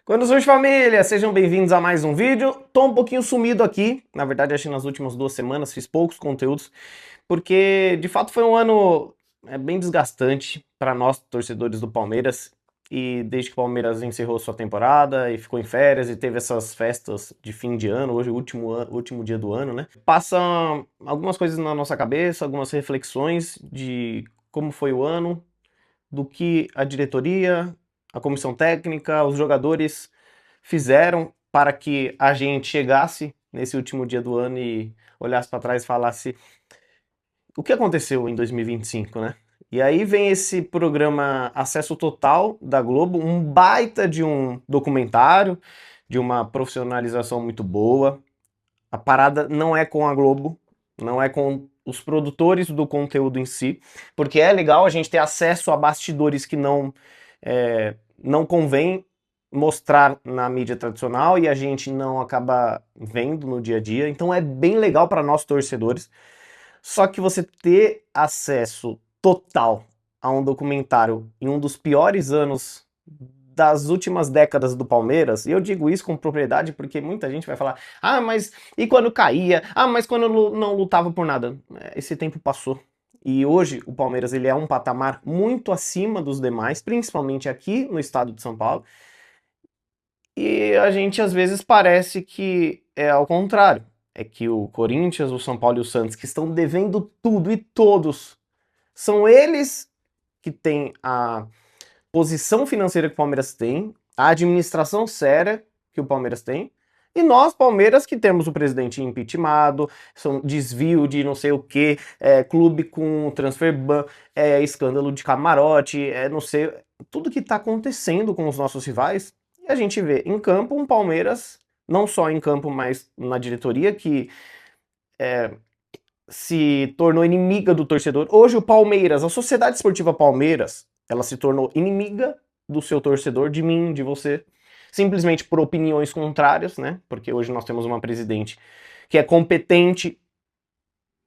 Quando surge família, sejam bem-vindos a mais um vídeo. Tô um pouquinho sumido aqui, na verdade acho que nas últimas 2 semanas fiz poucos conteúdos, porque de fato foi um ano bem desgastante para nós torcedores do Palmeiras, e desde que o Palmeiras encerrou sua temporada e ficou em férias e teve essas festas de fim de ano, hoje é o último dia do ano, né? Passa algumas coisas na nossa cabeça, algumas reflexões de como foi o ano, do que a diretoria, a comissão técnica, os jogadores fizeram para que a gente chegasse nesse último dia do ano e olhasse para trás e falasse o que aconteceu em 2025, né? E aí vem esse programa Acesso Total da Globo, um baita de um documentário, de uma profissionalização muito boa. A parada não é com a Globo, não é com os produtores do conteúdo em si, porque é legal a gente ter acesso a bastidores que não convém mostrar na mídia tradicional e a gente não acaba vendo no dia a dia. Então é bem legal para nós torcedores. Só que você ter acesso total a um documentário em um dos piores anos das últimas décadas do Palmeiras, e eu digo isso com propriedade porque muita gente vai falar: ah, mas e quando caía? Ah, mas quando não lutava por nada? Esse tempo passou. E hoje o Palmeiras ele é um patamar muito acima dos demais, principalmente aqui no estado de São Paulo. E a gente às vezes parece que é ao contrário. É que o Corinthians, o São Paulo e o Santos, que estão devendo tudo e todos, são eles que têm a posição financeira que o Palmeiras tem, a administração séria que o Palmeiras tem, e nós, Palmeiras, que temos o presidente impeachmentado, são desvio de não sei o que, clube com transfer ban, escândalo de camarote, não sei, tudo que está acontecendo com os nossos rivais, e a gente vê em campo um Palmeiras, não só em campo, mas na diretoria, que se tornou inimiga do torcedor. Hoje o Palmeiras, a Sociedade Esportiva Palmeiras, ela se tornou inimiga do seu torcedor, de mim, de você, simplesmente por opiniões contrárias, né? Porque hoje nós temos uma presidente que é competente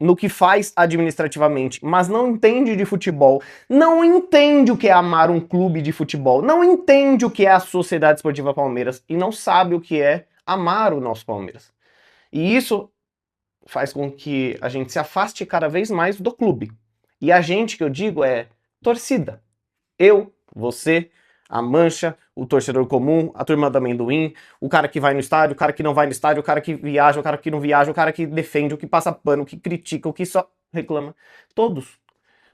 no que faz administrativamente, mas não entende de futebol, não entende o que é amar um clube de futebol, não entende o que é a Sociedade Esportiva Palmeiras e não sabe o que é amar o nosso Palmeiras. E isso faz com que a gente se afaste cada vez mais do clube. E a gente, que eu digo, é torcida. Eu, você, a mancha, o torcedor comum, a turma do amendoim, o cara que vai no estádio, o cara que não vai no estádio, o cara que viaja, o cara que não viaja, o cara que defende, o que passa pano, o que critica, o que só reclama. Todos.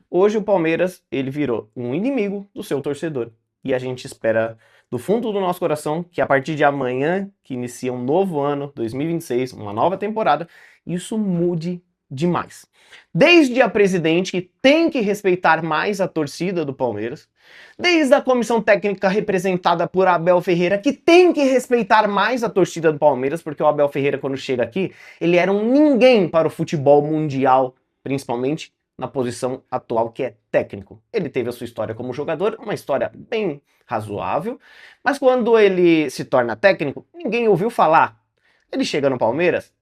Hoje o Palmeiras, ele virou um inimigo do seu torcedor. E a gente espera do fundo do nosso coração que a partir de amanhã, que inicia um novo ano, 2026, uma nova temporada, isso mude demais. Desde a presidente, que tem que respeitar mais a torcida do Palmeiras, desde a comissão técnica representada por Abel Ferreira, que tem que respeitar mais a torcida do Palmeiras, porque o Abel Ferreira, quando chega aqui, ele era um ninguém para o futebol mundial, principalmente na posição atual, que é técnico. Ele teve a sua história como jogador, uma história bem razoável, mas quando ele se torna técnico, ninguém ouviu falar. Ele chega no Palmeiras,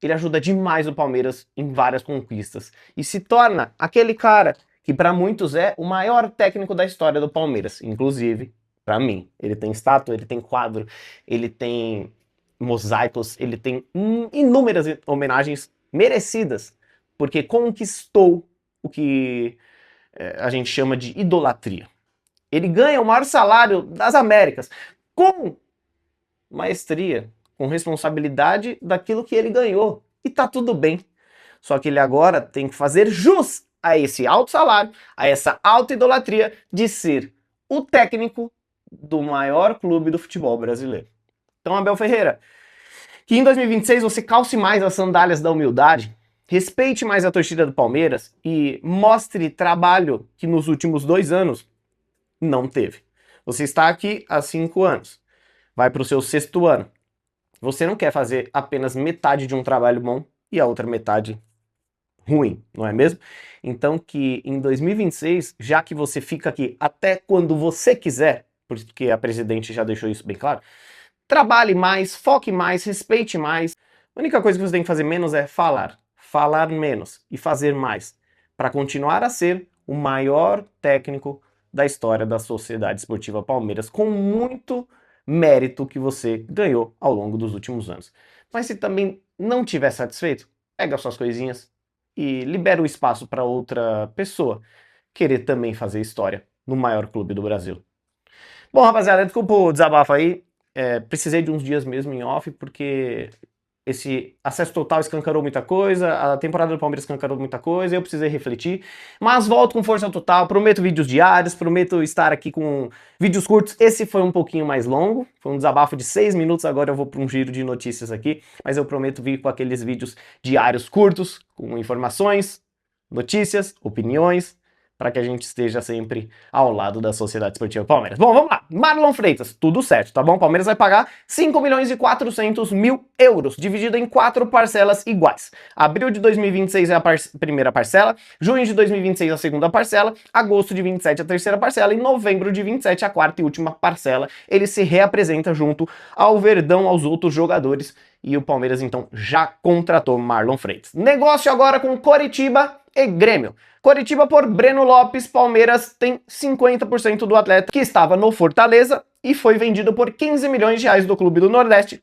ele ajuda demais o Palmeiras em várias conquistas e se torna aquele cara que para muitos é o maior técnico da história do Palmeiras, inclusive para mim. Ele tem estátua, ele tem quadro, ele tem mosaicos, ele tem inúmeras homenagens merecidas, porque conquistou o que a gente chama de idolatria. Ele ganha o maior salário das Américas com maestria, com responsabilidade daquilo que ele ganhou. E tá tudo bem. Só que ele agora tem que fazer jus a esse alto salário, a essa alta idolatria de ser o técnico do maior clube do futebol brasileiro. Então, Abel Ferreira, que em 2026 você calce mais as sandálias da humildade, respeite mais a torcida do Palmeiras e mostre trabalho que nos últimos 2 anos não teve. Você está aqui há 5 anos, vai para o seu 6º ano. Você não quer fazer apenas metade de um trabalho bom e a outra metade ruim, não é mesmo? Então que em 2026, já que você fica aqui até quando você quiser, porque a presidente já deixou isso bem claro, trabalhe mais, foque mais, respeite mais. A única coisa que você tem que fazer menos é falar menos e fazer mais, para continuar a ser o maior técnico da história da Sociedade Esportiva Palmeiras, com muito mérito que você ganhou ao longo dos últimos anos. Mas se também não estiver satisfeito, pega suas coisinhas e libera o espaço para outra pessoa querer também fazer história no maior clube do Brasil. Bom, rapaziada, desculpa o desabafo aí. Precisei de uns dias mesmo em off, porque esse acesso total escancarou muita coisa, a temporada do Palmeiras escancarou muita coisa, eu precisei refletir, mas volto com força total, prometo vídeos diários, prometo estar aqui com vídeos curtos. Esse foi um pouquinho mais longo, foi um desabafo de 6 minutos, agora eu vou para um giro de notícias aqui, mas eu prometo vir com aqueles vídeos diários curtos, com informações, notícias, opiniões, para que a gente esteja sempre ao lado da Sociedade Esportiva Palmeiras. Bom, vamos lá. Marlon Freitas, tudo certo, tá bom? Palmeiras vai pagar 5.400.000 euros, dividido em 4 parcelas iguais. Abril de 2026 é a primeira parcela, junho de 2026 a segunda parcela, agosto de 27 a terceira parcela e novembro de 27 a quarta e última parcela. Ele se reapresenta junto ao Verdão, aos outros jogadores, e o Palmeiras então já contratou Marlon Freitas. Negócio agora com Coritiba e Grêmio. Coritiba por Breno Lopes, Palmeiras tem 50% do atleta que estava no Fortaleza e foi vendido por 15 milhões de reais do Clube do Nordeste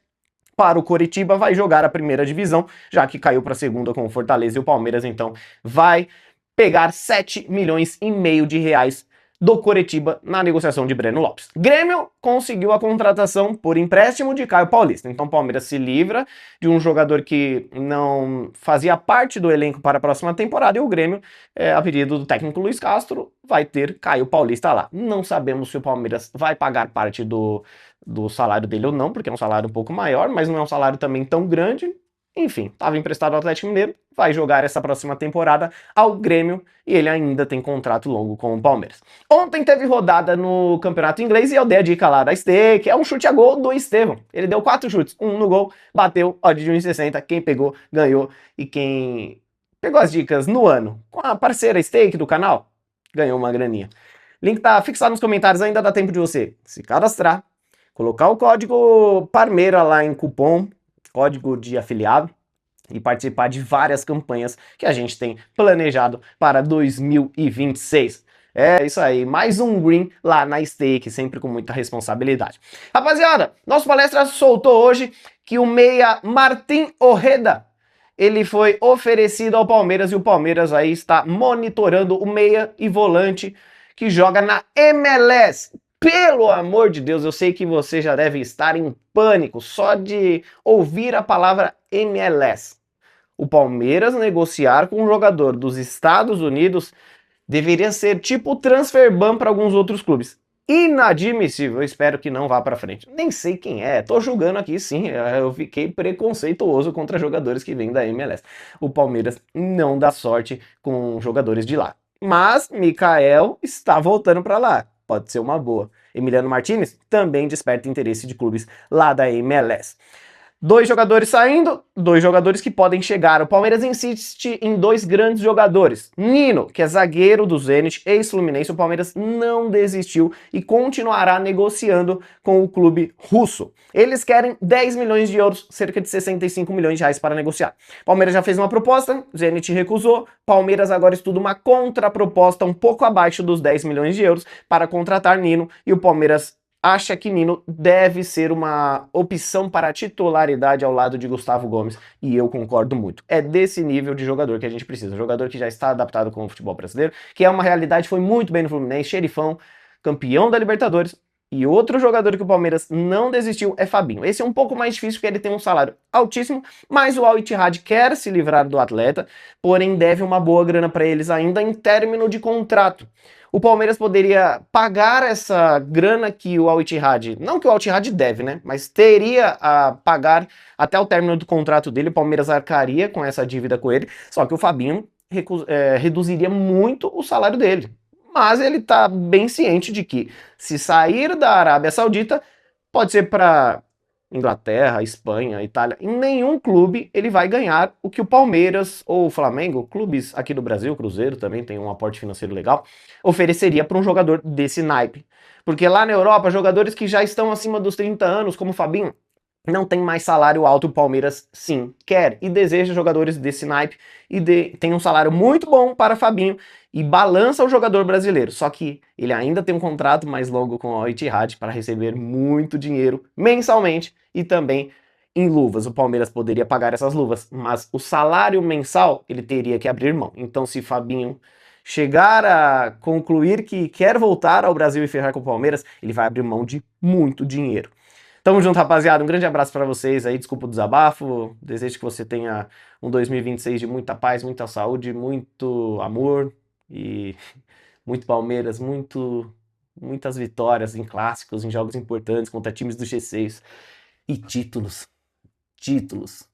para o Coritiba, vai jogar a primeira divisão, já que caiu para a segunda com o Fortaleza, e o Palmeiras então vai pegar 7 milhões e meio de reais do Coritiba na negociação de Breno Lopes. Grêmio conseguiu a contratação por empréstimo de Caio Paulista. Então o Palmeiras se livra de um jogador que não fazia parte do elenco para a próxima temporada, e o Grêmio, a pedido do técnico Luiz Castro, vai ter Caio Paulista lá. Não sabemos se o Palmeiras vai pagar parte do salário dele ou não, porque é um salário um pouco maior, mas não é um salário também tão grande. Enfim, estava emprestado ao Atlético Mineiro, vai jogar essa próxima temporada ao Grêmio e ele ainda tem contrato longo com o Palmeiras. Ontem teve rodada no Campeonato Inglês e eu dei a dica lá da Stake, é um chute a gol do Estevão. Ele deu 4 chutes, um no gol, bateu, odd de 1,60, quem pegou, ganhou, e quem pegou as dicas no ano com a parceira Stake do canal, ganhou uma graninha. Link tá fixado nos comentários, ainda dá tempo de você se cadastrar, colocar o código Parmeira lá em cupom, código de afiliado, e participar de várias campanhas que a gente tem planejado para 2026. É isso aí, mais um green lá na Stake, sempre com muita responsabilidade. Rapaziada, nosso palestra soltou hoje que o meia Martín Ojeda, ele foi oferecido ao Palmeiras, e o Palmeiras aí está monitorando o meia e volante que joga na MLS. Pelo amor de Deus, eu sei que você já deve estar em pânico só de ouvir a palavra MLS. O Palmeiras negociar com um jogador dos Estados Unidos deveria ser tipo transfer ban para alguns outros clubes. Inadmissível, eu espero que não vá para frente. Nem sei quem é, tô julgando aqui sim, eu fiquei preconceituoso contra jogadores que vêm da MLS. O Palmeiras não dá sorte com jogadores de lá. Mas Mikael está voltando para lá. Pode ser uma boa. Emiliano Martínez também desperta interesse de clubes lá da MLS. 2 jogadores saindo, 2 jogadores que podem chegar. O Palmeiras insiste em 2 grandes jogadores. Nino, que é zagueiro do Zenit, ex-Fluminense, o Palmeiras não desistiu e continuará negociando com o clube russo. Eles querem 10 milhões de euros, cerca de 65 milhões de reais para negociar. O Palmeiras já fez uma proposta, Zenit recusou. Palmeiras agora estuda uma contraproposta um pouco abaixo dos 10 milhões de euros para contratar Nino, e o Palmeiras acha que Nino deve ser uma opção para a titularidade ao lado de Gustavo Gomes, e eu concordo muito. É desse nível de jogador que a gente precisa, jogador que já está adaptado com o futebol brasileiro, que é uma realidade, foi muito bem no Fluminense, xerifão, campeão da Libertadores. E outro jogador que o Palmeiras não desistiu é Fabinho. Esse é um pouco mais difícil porque ele tem um salário altíssimo, mas o Al Ittihad quer se livrar do atleta, porém deve uma boa grana para eles ainda em término de contrato. O Palmeiras poderia pagar essa grana que o Al Ittihad, não que o Al Ittihad deve, né, mas teria a pagar até o término do contrato dele. O Palmeiras arcaria com essa dívida com ele, só que o Fabinho reduziria muito o salário dele. Mas ele está bem ciente de que, se sair da Arábia Saudita, pode ser para Inglaterra, Espanha, Itália, em nenhum clube ele vai ganhar o que o Palmeiras ou o Flamengo, clubes aqui do Brasil, Cruzeiro também tem um aporte financeiro legal, ofereceria para um jogador desse naipe. Porque lá na Europa, jogadores que já estão acima dos 30 anos, como o Fabinho, não tem mais salário alto, o Palmeiras sim quer e deseja jogadores desse naipe e tem um salário muito bom para Fabinho e balança o jogador brasileiro. Só que ele ainda tem um contrato mais longo com a Al-Ittihad para receber muito dinheiro mensalmente e também em luvas. O Palmeiras poderia pagar essas luvas, mas o salário mensal ele teria que abrir mão. Então, se Fabinho chegar a concluir que quer voltar ao Brasil e ferrar com o Palmeiras, ele vai abrir mão de muito dinheiro. Tamo junto, rapaziada. Um grande abraço pra vocês aí. Desculpa o desabafo. Desejo que você tenha um 2026 de muita paz, muita saúde, muito amor e muito Palmeiras, muitas vitórias em clássicos, em jogos importantes contra times do G6 e títulos. Títulos.